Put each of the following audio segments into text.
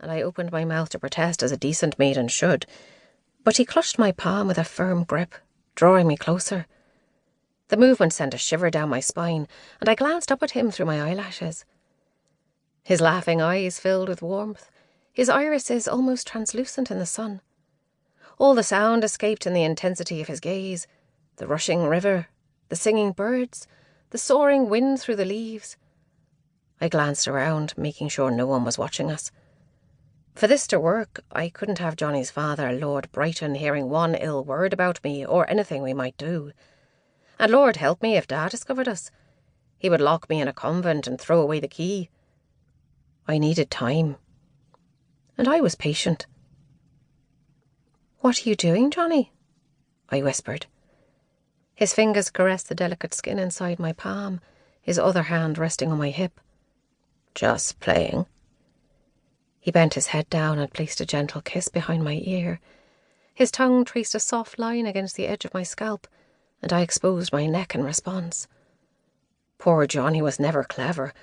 and I opened my mouth to protest as a decent maiden should, but he clutched my palm with a firm grip, drawing me closer. The movement sent a shiver down my spine, and I glanced up at him through my eyelashes. His laughing eyes filled with warmth, his irises almost translucent in the sun. All the sound escaped in the intensity of his gaze, the rushing river, the singing birds, the soaring wind through the leaves. I glanced around, making sure no one was watching us. For this to work, I couldn't have Johnny's father, Lord Brighton, hearing one ill word about me or anything we might do. And Lord help me if Dad discovered us. He would lock me in a convent and throw away the key. I needed time. And I was patient. "What are you doing, Johnny?" I whispered. His fingers caressed the delicate skin inside my palm, his other hand resting on my hip. "Just playing." He bent his head down and placed a gentle kiss behind my ear. His tongue traced a soft line against the edge of my scalp, and I exposed my neck in response. Poor Johnny was never clever,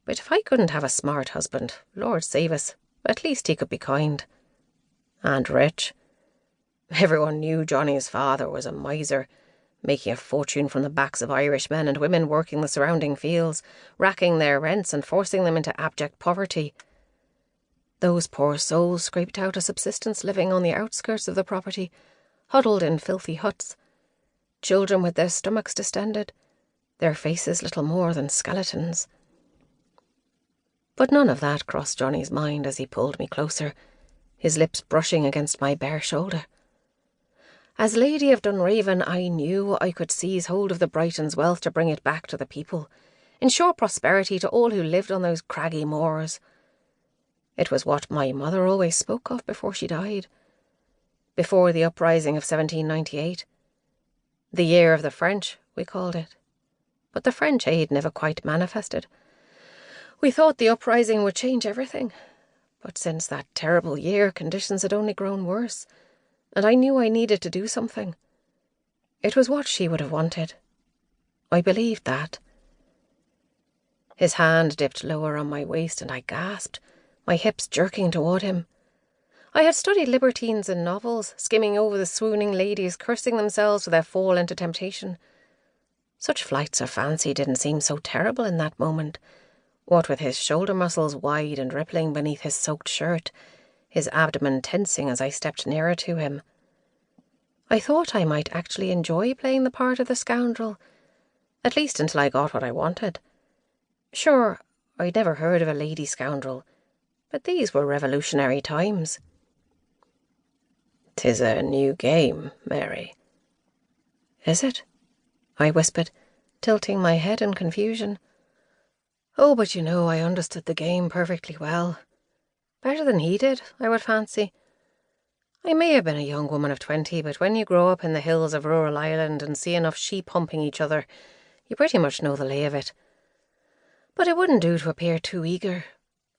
but if I couldn't have a smart husband, Lord save us, at least he could be kind. And rich. Everyone knew Johnny's father was a miser, making a fortune from the backs of Irish men and women working the surrounding fields, racking their rents and forcing them into abject poverty. Those poor souls scraped out a subsistence living on the outskirts of the property, huddled in filthy huts, children with their stomachs distended, their faces little more than skeletons. But none of that crossed Johnny's mind as he pulled me closer, his lips brushing against my bare shoulder. As Lady of Dunraven, I knew I could seize hold of the Brightons' wealth to bring it back to the people, ensure prosperity to all who lived on those craggy moors. It was what my mother always spoke of before she died. Before the uprising of 1798. The year of the French, we called it. But the French aid never quite manifested. We thought the uprising would change everything. But since that terrible year, conditions had only grown worse, and I knew I needed to do something. It was what she would have wanted. I believed that. His hand dipped lower on my waist, and I gasped, my hips jerking toward him. I had studied libertines in novels, skimming over the swooning ladies, cursing themselves for their fall into temptation. Such flights of fancy didn't seem so terrible in that moment, what with his shoulder muscles wide and rippling beneath his soaked shirt, his abdomen tensing as I stepped nearer to him. I thought I might actually enjoy playing the part of the scoundrel, at least until I got what I wanted. Sure, I'd never heard of a lady scoundrel, but these were revolutionary times. "'Tis a new game, Mary." "Is it?" I whispered, tilting my head in confusion. Oh, but you know I understood the game perfectly well. Better than he did, I would fancy. I may have been a young woman of 20, but when you grow up in the hills of rural Ireland and see enough sheep humping each other, you pretty much know the lay of it. But it wouldn't do to appear too eager.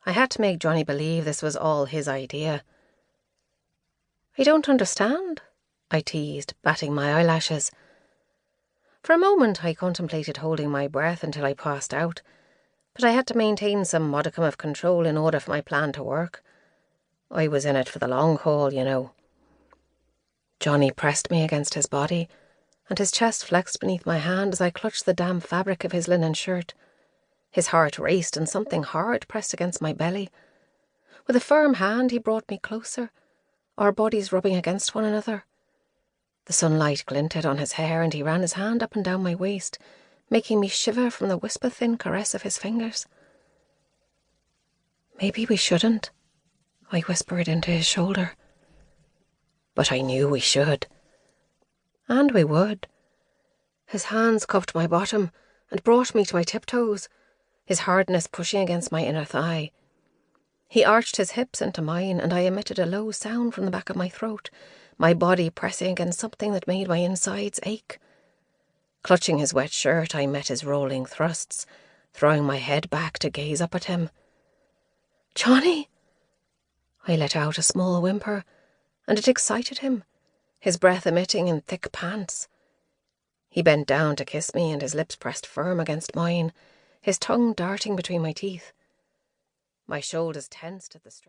I had to make Johnny believe this was all his idea. "I don't understand," I teased, batting my eyelashes. For a moment I contemplated holding my breath until I passed out, but I had to maintain some modicum of control in order for my plan to work. I was in it for the long haul, you know. Johnny pressed me against his body, and his chest flexed beneath my hand as I clutched the damp fabric of his linen shirt. His heart raced and something hard pressed against my belly. With a firm hand he brought me closer, our bodies rubbing against one another. The sunlight glinted on his hair and he ran his hand up and down my waist, making me shiver from the whisper-thin caress of his fingers. "Maybe we shouldn't," I whispered into his shoulder. But I knew we should. And we would. His hands cupped my bottom and brought me to my tiptoes, his hardness pushing against my inner thigh. He arched his hips into mine, and I emitted a low sound from the back of my throat, my body pressing against something that made my insides ache. Clutching his wet shirt, I met his rolling thrusts, throwing my head back to gaze up at him. "Johnny!" I let out a small whimper, and it excited him, his breath emitting in thick pants. He bent down to kiss me, and his lips pressed firm against mine, his tongue darting between my teeth. My shoulders tensed at the strain.